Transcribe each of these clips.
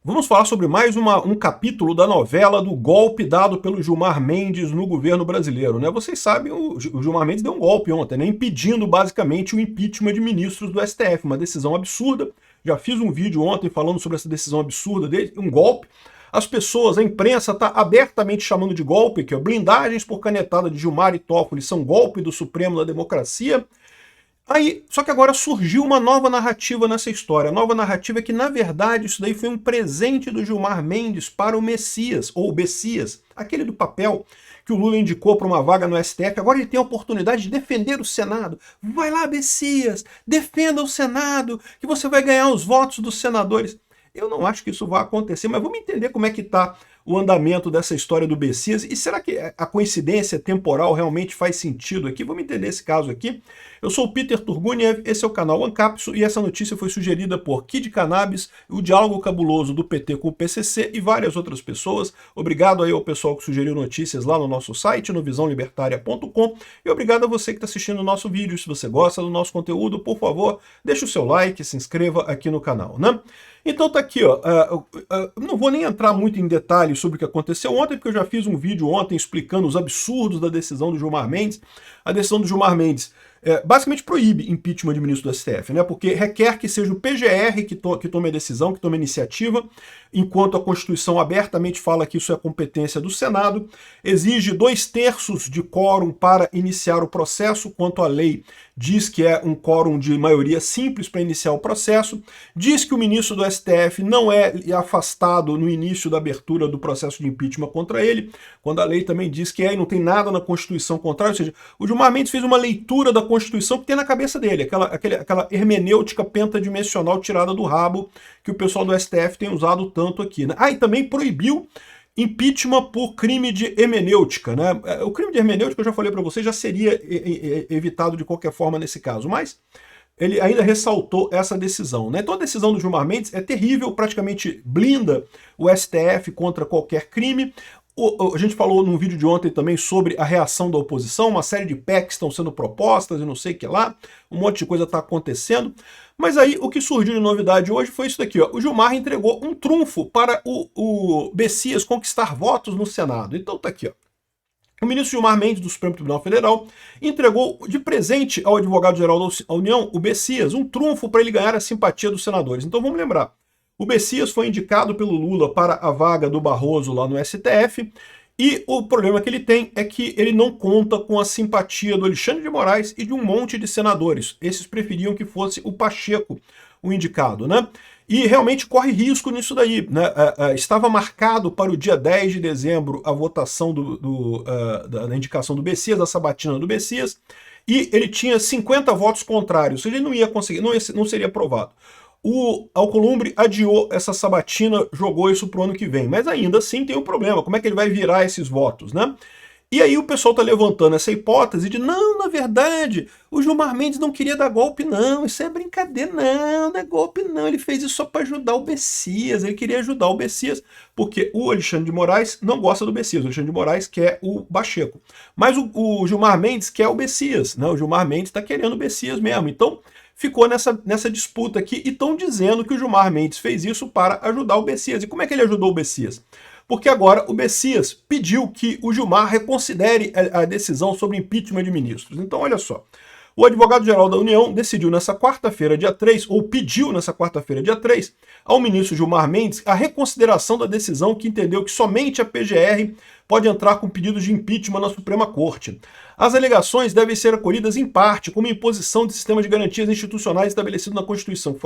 Vamos falar sobre mais um capítulo da novela do golpe dado pelo Gilmar Mendes no governo brasileiro, né? Vocês sabem, o Gilmar Mendes deu um golpe ontem, né? Impedindo basicamente o impeachment de ministros do STF, uma decisão absurda. Já fiz um vídeo ontem falando sobre essa decisão absurda dele, um golpe. As pessoas, a imprensa está abertamente chamando de golpe, que é blindagens por canetada de Gilmar e Toffoli são golpe do Supremo da democracia. Aí, só que agora surgiu uma nova narrativa nessa história. A nova narrativa é que, na verdade, isso daí foi um presente do Gilmar Mendes para o Messias, ou Bessias, aquele do papel que o Lula indicou para uma vaga no STF. Agora ele tem a oportunidade de defender o Senado. Vai lá, Bessias, defenda o Senado, que você vai ganhar os votos dos senadores. Eu não acho que isso vai acontecer, mas vamos entender como é que está o andamento dessa história do Bessias, e será que a coincidência temporal realmente faz sentido aqui? Vamos entender esse caso aqui. Eu sou o Peter Turguniev, esse é o canal Ancapso, e essa notícia foi sugerida por Kid Cannabis, o diálogo cabuloso do PT com o PCC e várias outras pessoas. Obrigado aí ao pessoal que sugeriu notícias lá no nosso site, no visãolibertaria.com, e obrigado a você que está assistindo o nosso vídeo. Se você gosta do nosso conteúdo, por favor, deixe o seu like, se inscreva aqui no canal, né? Então tá aqui, ó. Não vou nem entrar muito em detalhes sobre o que aconteceu ontem, porque eu já fiz um vídeo ontem explicando os absurdos da decisão do Gilmar Mendes. A decisão do Gilmar Mendes basicamente proíbe impeachment de ministro do STF, né? Porque requer que seja o PGR que tome a decisão, que tome a iniciativa, enquanto a Constituição abertamente fala que isso é competência do Senado, exige 2/3 de quórum para iniciar o processo, quanto a lei diz que é um quórum de maioria simples para iniciar o processo, diz que o ministro do STF não é afastado no início da abertura do processo de impeachment contra ele, quando a lei também diz que e não tem nada na Constituição contrário, ou seja, o Gilmar Mendes fez uma leitura da Constituição que tem na cabeça dele, aquela hermenêutica pentadimensional tirada do rabo que o pessoal do STF tem usado tanto aqui, né? E também proibiu impeachment por crime de hermenêutica, né? O crime de hermenêutica, eu já falei para vocês, já seria evitado de qualquer forma nesse caso, mas ele ainda ressaltou essa decisão, né? Então a decisão do Gilmar Mendes é terrível, praticamente blinda o STF contra qualquer crime. A gente falou num vídeo de ontem também sobre a reação da oposição, uma série de PECs estão sendo propostas e não sei o que lá, um monte de coisa está acontecendo. Mas aí o que surgiu de novidade hoje foi isso daqui, ó. O Gilmar entregou um trunfo para o Bessias conquistar votos no Senado. Então tá aqui, ó. O ministro Gilmar Mendes, do Supremo Tribunal Federal, entregou de presente ao advogado-geral da União, o Bessias, um trunfo para ele ganhar a simpatia dos senadores. Então vamos lembrar. O Bessias foi indicado pelo Lula para a vaga do Barroso lá no STF, e o problema que ele tem é que ele não conta com a simpatia do Alexandre de Moraes e de um monte de senadores. Esses preferiam que fosse o Pacheco o indicado, né? E realmente corre risco nisso daí, né? Estava marcado para o dia 10 de dezembro a votação da indicação do Bessias, da sabatina do Bessias, e ele tinha 50 votos contrários, ele não ia conseguir, não seria aprovado. O Alcolumbre adiou essa sabatina, jogou isso para o ano que vem, mas ainda assim tem um problema, como é que ele vai virar esses votos, né? E aí o pessoal está levantando essa hipótese de, não, na verdade, o Gilmar Mendes não queria dar golpe, não, isso é brincadeira, não é golpe, não, ele fez isso só para ajudar o Bessias, ele queria ajudar o Bessias, porque o Alexandre de Moraes não gosta do Bessias, o Alexandre de Moraes quer o Pacheco, mas o Gilmar Mendes quer o Bessias, né? O Gilmar Mendes está querendo o Bessias mesmo, então ficou nessa disputa aqui e estão dizendo que o Gilmar Mendes fez isso para ajudar o Bessias. E como é que ele ajudou o Bessias? Porque agora o Bessias pediu que o Gilmar reconsidere a decisão sobre impeachment de ministros. Então, olha só. O advogado-geral da União decidiu nessa quarta-feira, dia 3, ou pediu nessa quarta-feira, dia 3, ao ministro Gilmar Mendes a reconsideração da decisão que entendeu que somente a PGR pode entrar com pedido de impeachment na Suprema Corte. As alegações devem ser acolhidas em parte como imposição de sistema de garantias institucionais estabelecido na Constituição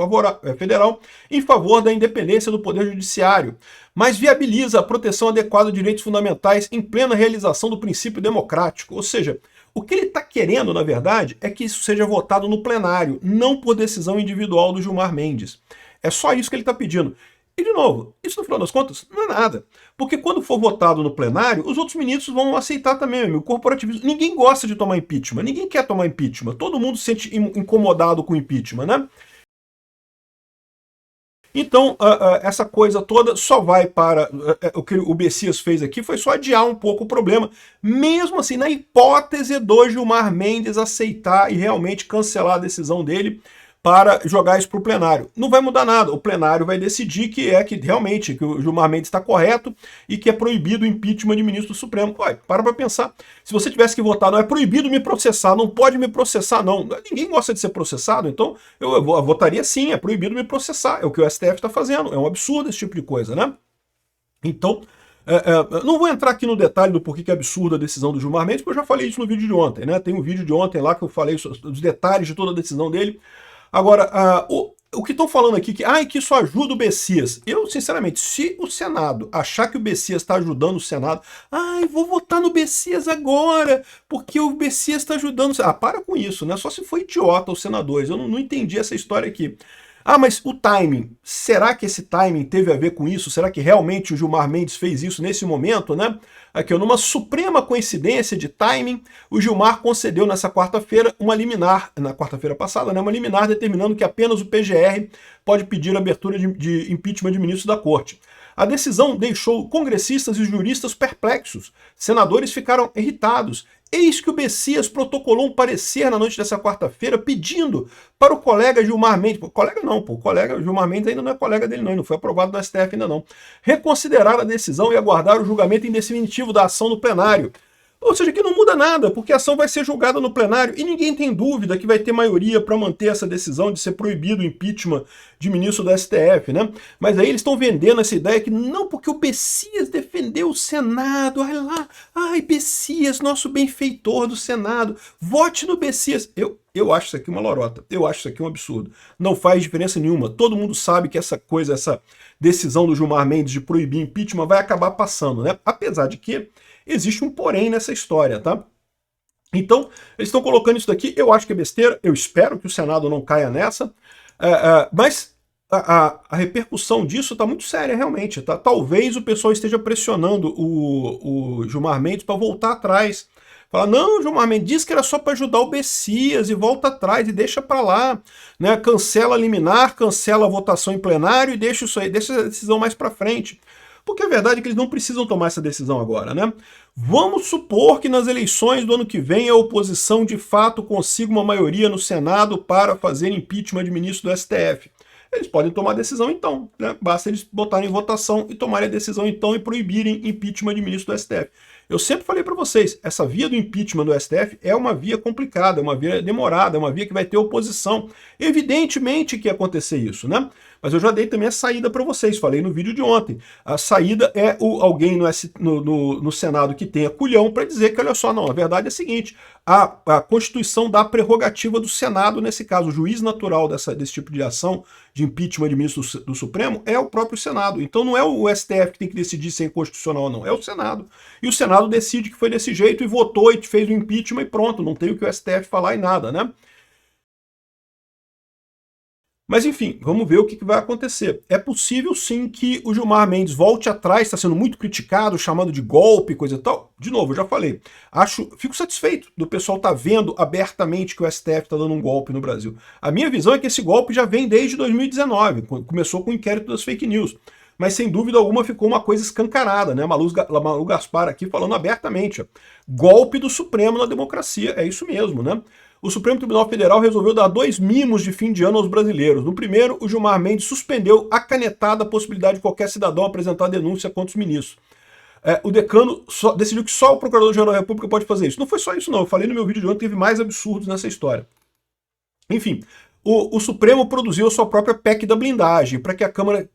Federal em favor da independência do Poder Judiciário, mas viabiliza a proteção adequada de direitos fundamentais em plena realização do princípio democrático. Ou seja, o que ele está querendo, na verdade, é que isso seja votado no plenário, não por decisão individual do Gilmar Mendes. É só isso que ele está pedindo. E, de novo, isso no final das contas não é nada. Porque quando for votado no plenário, os outros ministros vão aceitar também, meu amigo. Corporativismo. Ninguém gosta de tomar impeachment, ninguém quer tomar impeachment. Todo mundo se sente incomodado com impeachment, né? Então, essa coisa toda só vai para... O que o Bessias fez aqui foi só adiar um pouco o problema, mesmo assim, na hipótese do Gilmar Mendes aceitar e realmente cancelar a decisão dele, para jogar isso para o plenário. Não vai mudar nada, o plenário vai decidir que realmente que o Gilmar Mendes está correto e que é proibido o impeachment de ministro do Supremo. Ué, para pensar. Se você tivesse que votar, não é proibido me processar, não pode me processar, não. Ninguém gosta de ser processado, então eu votaria sim, é proibido me processar. É o que o STF está fazendo, é um absurdo esse tipo de coisa, né? Então, não vou entrar aqui no detalhe do porquê que é absurda a decisão do Gilmar Mendes, porque eu já falei isso no vídeo de ontem, né? Tem um vídeo de ontem lá que eu falei os detalhes de toda a decisão dele. Agora, o que estão falando aqui, que isso ajuda o Bessias. Eu, sinceramente, se o Senado achar que o Bessias está ajudando o Senado, vou votar no Bessias agora, porque o Bessias está ajudando. Para com isso, né? Só se for idiota os senadores. Eu não entendi essa história aqui. Mas o timing, será que esse timing teve a ver com isso? Será que realmente o Gilmar Mendes fez isso nesse momento, né? Aqui, numa suprema coincidência de timing, o Gilmar concedeu nessa quarta-feira uma liminar, na quarta-feira passada, né, uma liminar determinando que apenas o PGR pode pedir a abertura de impeachment de ministro da Corte. A decisão deixou congressistas e juristas perplexos. Senadores ficaram irritados. Eis que o Bessias protocolou um parecer na noite dessa quarta-feira pedindo para o colega Gilmar Mendes, o colega Gilmar Mendes ainda não é colega dele não foi aprovado no STF ainda não, reconsiderar a decisão e aguardar o julgamento em definitivo da ação no plenário. Ou seja, que não muda nada, porque a ação vai ser julgada no plenário e ninguém tem dúvida que vai ter maioria para manter essa decisão de ser proibido o impeachment de ministro do STF, né? Mas aí eles estão vendendo essa ideia que não, porque o Bessias defendeu o Senado, Bessias, nosso benfeitor do Senado, vote no Bessias. Eu acho isso aqui uma lorota, eu acho isso aqui um absurdo. Não faz diferença nenhuma, todo mundo sabe que essa decisão do Gilmar Mendes de proibir impeachment vai acabar passando, né? Apesar de que existe um porém nessa história, tá? Então, eles estão colocando isso daqui, eu acho que é besteira, eu espero que o Senado não caia nessa, mas a repercussão disso está muito séria, realmente, tá? Talvez o pessoal esteja pressionando o Gilmar Mendes para voltar atrás. Fala, não, Gilmar Mendes disse que era só para ajudar o Bessias e volta atrás e deixa para lá, né? Cancela a liminar, cancela a votação em plenário e deixa isso aí, deixa a decisão mais para frente. Porque a verdade é que eles não precisam tomar essa decisão agora, né? Vamos supor que nas eleições do ano que vem a oposição de fato consiga uma maioria no Senado para fazer impeachment de ministro do STF. Eles podem tomar a decisão então, né? Basta eles botarem em votação e tomarem a decisão então e proibirem impeachment de ministro do STF. Eu sempre falei para vocês, essa via do impeachment do STF é uma via complicada, é uma via demorada, é uma via que vai ter oposição. Evidentemente que ia acontecer isso, né? Mas eu já dei também a saída para vocês, falei no vídeo de ontem. A saída é alguém no Senado que tenha culhão para dizer que, olha só, não, a verdade é a seguinte, a Constituição dá a prerrogativa do Senado, nesse caso, o juiz natural desse tipo de ação, de impeachment de ministro do Supremo, é o próprio Senado. Então não é o STF que tem que decidir se é inconstitucional ou não, é o Senado. E o Senado decide que foi desse jeito e votou e fez o impeachment e pronto, não tem o que o STF falar em nada, né? Mas enfim, vamos ver o que vai acontecer. É possível sim que o Gilmar Mendes volte atrás, está sendo muito criticado, chamado de golpe, coisa e tal. De novo, eu já falei, fico satisfeito do pessoal estar vendo abertamente que o STF está dando um golpe no Brasil. A minha visão é que esse golpe já vem desde 2019, quando começou com o inquérito das fake news. Mas sem dúvida alguma ficou uma coisa escancarada, né? Malu Gaspar aqui falando abertamente, ó, golpe do Supremo na democracia, é isso mesmo, né? O Supremo Tribunal Federal resolveu dar 2 mimos de fim de ano aos brasileiros. No primeiro, o Gilmar Mendes suspendeu a canetada a possibilidade de qualquer cidadão apresentar denúncia contra os ministros. O decano decidiu que só o Procurador-Geral da República pode fazer isso. Não foi só isso não, eu falei no meu vídeo de ontem que teve mais absurdos nessa história. Enfim, o Supremo produziu a sua própria PEC da blindagem, para que a Câmara,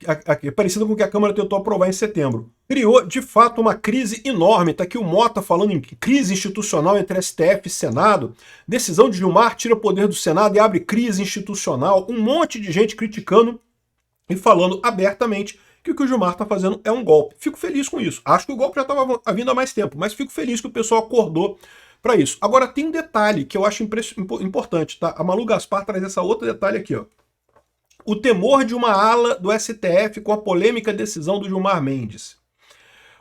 parecida com o que a Câmara tentou aprovar em setembro. Criou, de fato, uma crise enorme. Está aqui o Mota falando em crise institucional entre STF e Senado. Decisão de Gilmar tira poder do Senado e abre crise institucional. Um monte de gente criticando e falando abertamente que o Gilmar está fazendo é um golpe. Fico feliz com isso. Acho que o golpe já estava vindo há mais tempo, mas fico feliz que o pessoal acordou para isso. Agora tem um detalhe que eu acho importante, tá? A Malu Gaspar traz esse outro detalhe aqui, ó. O temor de uma ala do STF com a polêmica decisão do Gilmar Mendes.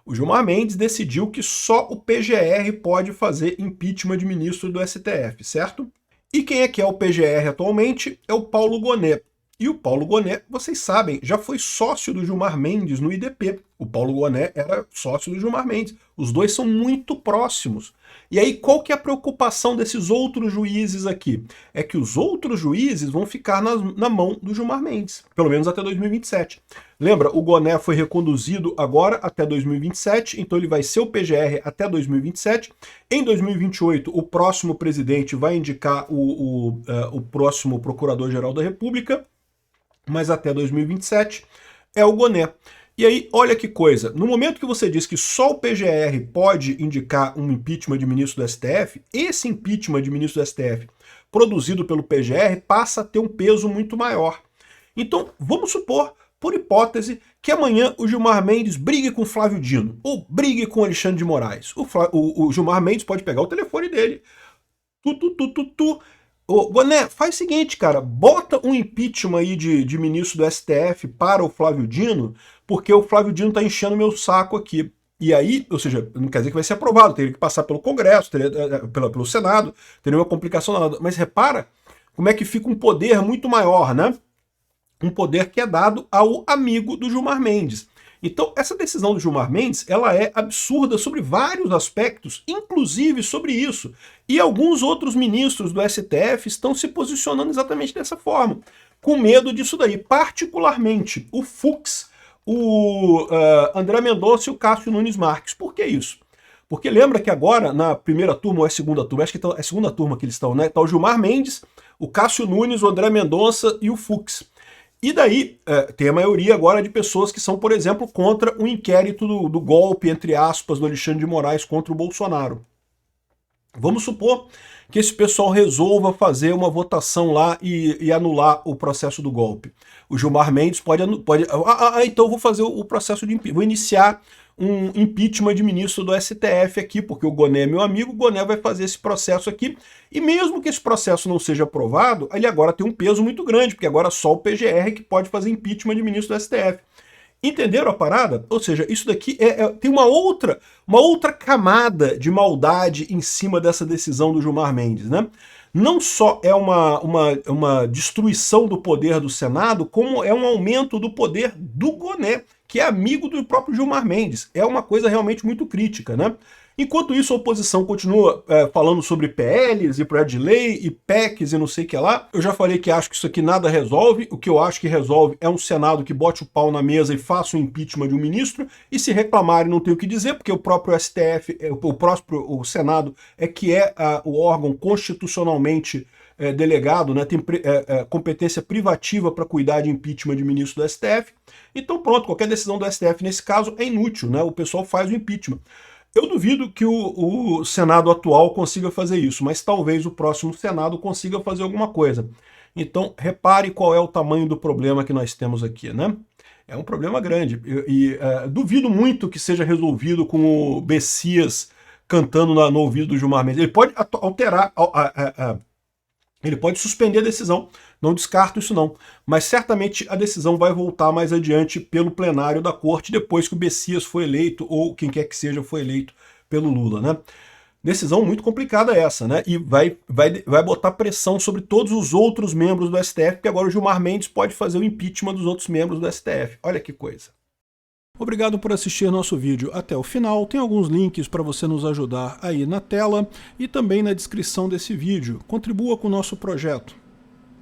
O Gilmar Mendes decidiu que só o PGR pode fazer impeachment de ministro do STF, certo? E quem é que é o PGR atualmente? É o Paulo Gonet. E o Paulo Gonet, vocês sabem, já foi sócio do Gilmar Mendes no IDP. O Paulo Gonet era sócio do Gilmar Mendes. Os dois são muito próximos. E aí, qual que é a preocupação desses outros juízes aqui? É que os outros juízes vão ficar na mão do Gilmar Mendes, pelo menos até 2027. Lembra, o Goné foi reconduzido agora até 2027, então ele vai ser o PGR até 2027. Em 2028, o próximo presidente vai indicar o próximo Procurador-Geral da República, mas até 2027 é o Goné. E aí, olha que coisa, no momento que você diz que só o PGR pode indicar um impeachment de ministro do STF, esse impeachment de ministro do STF produzido pelo PGR passa a ter um peso muito maior. Então, vamos supor, por hipótese, que amanhã o Gilmar Mendes brigue com Flávio Dino, ou brigue com Alexandre de Moraes. O Gilmar Mendes pode pegar o telefone dele, Ô, Goné, faz o seguinte, cara, bota um impeachment aí de ministro do STF para o Flávio Dino, porque o Flávio Dino tá enchendo meu saco aqui. E aí, ou seja, não quer dizer que vai ser aprovado, teria que passar pelo Congresso, pelo Senado, teria uma complicação nada. Mas repara como é que fica um poder muito maior, né? Um poder que é dado ao amigo do Gilmar Mendes. Então, essa decisão do Gilmar Mendes, ela é absurda sobre vários aspectos, inclusive sobre isso. E alguns outros ministros do STF estão se posicionando exatamente dessa forma, com medo disso daí. Particularmente o Fux, o André Mendonça e o Cássio Nunes Marques. Por que isso? Porque lembra que agora, na primeira turma ou é segunda turma, acho que é a segunda turma que eles estão, né? Está o Gilmar Mendes, o Cássio Nunes, o André Mendonça e o Fux. E daí tem a maioria agora de pessoas que são, por exemplo, contra o inquérito do golpe, entre aspas, do Alexandre de Moraes contra o Bolsonaro. Vamos supor que esse pessoal resolva fazer uma votação lá e anular o processo do golpe. O Gilmar Mendes pode então eu vou fazer o processo de impeachment, vou iniciar um impeachment de ministro do STF aqui, porque o Goné é meu amigo, o Goné vai fazer esse processo aqui, e mesmo que esse processo não seja aprovado, ele agora tem um peso muito grande, porque agora só o PGR que pode fazer impeachment de ministro do STF. Entenderam a parada? Ou seja, isso daqui tem uma outra camada de maldade em cima dessa decisão do Gilmar Mendes, né? Não só é uma destruição do poder do Senado, como é um aumento do poder do Goné, que é amigo do próprio Gilmar Mendes. É uma coisa realmente muito crítica, né? Enquanto isso, a oposição continua falando sobre PLs e projeto de lei e PECs e não sei o que lá. Eu já falei que acho que isso aqui nada resolve. O que eu acho que resolve é um Senado que bote o pau na mesa e faça o impeachment de um ministro. E se reclamarem, não tem o que dizer, porque o próprio STF, o Senado é que é o órgão constitucionalmente delegado, né, tem competência privativa para cuidar de impeachment de ministro do STF. Então pronto, qualquer decisão do STF nesse caso é inútil, né? O pessoal faz o impeachment. Eu duvido que o Senado atual consiga fazer isso, mas talvez o próximo Senado consiga fazer alguma coisa. Então, repare qual é o tamanho do problema que nós temos aqui, né? É um problema grande. Duvido muito que seja resolvido com o Bessias cantando no ouvido do Gilmar Mendes. Ele pode alterar, ele pode suspender a decisão, não descarto isso não, mas certamente a decisão vai voltar mais adiante pelo plenário da corte, depois que o Bessias foi eleito, ou quem quer que seja foi eleito pelo Lula, né? Decisão muito complicada essa, né? E vai botar pressão sobre todos os outros membros do STF, porque agora o Gilmar Mendes pode fazer o impeachment dos outros membros do STF. Olha que coisa. Obrigado por assistir nosso vídeo até o final. Tem alguns links para você nos ajudar aí na tela e também na descrição desse vídeo. Contribua com o nosso projeto.